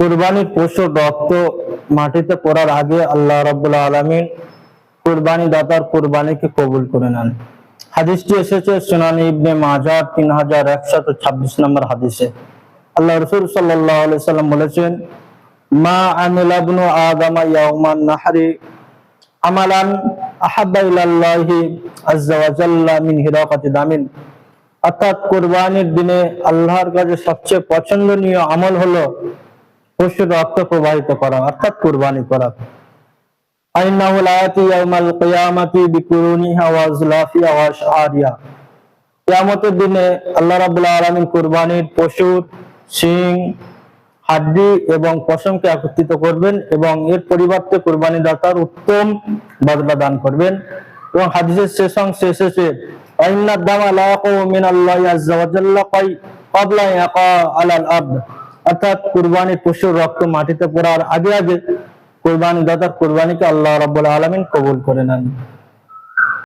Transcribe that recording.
কুরবানির পশুর রক্ত মাটিতে পড়ার আগে আল্লাহ রাব্বুল আলামিন কুরবানি দাতার কুরবানিকে কবুল করে নেন। হাদিসটি এসেছে সুনান ইবনে মাজাহ 3126 নম্বর হাদিসে। আল্লাহ রাসূল সাল্লাল্লাহু আলাইহি সাল্লাম বলেছেন, মা আমিলা ইবনু আদম ইয়াউমান নাহরি আমালান আহাব্বা ইলাল্লাহি আযজা ওয়া জাল্লা মিন হিরাকাতি দামিন। অর্থাৎ কুরবানির দিনে আল্লাহর কাছে সবচেয়ে পছন্দনীয় আমল হলো পশুর রক্ত প্রবাহিত করা, অর্থাৎ কুরবানি করা। আইন্নাহু লা ইয়াতি ইয়াউমাল কিয়ামাতি বিকুরুনিহা ওয়া যুলাফিহা ওয়া আশআরিহা। কিয়ামতের দিনে আল্লাহ রাব্বুল আলামিন কুরবানির পশুর শিং, হাড্ডি এবং পশমকে একত্রিত করবেন এবং এর পরিবর্তে কুরবানি দাতার উত্তম বদলা দান করবেন। এবং হাদিসের শেষ অংশে এসেছে, আইন্না দামা লা ইয়াকু মিনাল্লাহি আযজা ওয়া জাল্লা ক্বাবলা ইয়াকা আলাল আরদ। অর্থাৎ কুরবানির পশুর রক্ত মাটিতে পড়ার আগে আগে কুরবানি দাতার কুরবানিকে আল্লাহ রাব্বুল আলামিন কবুল করে নেন।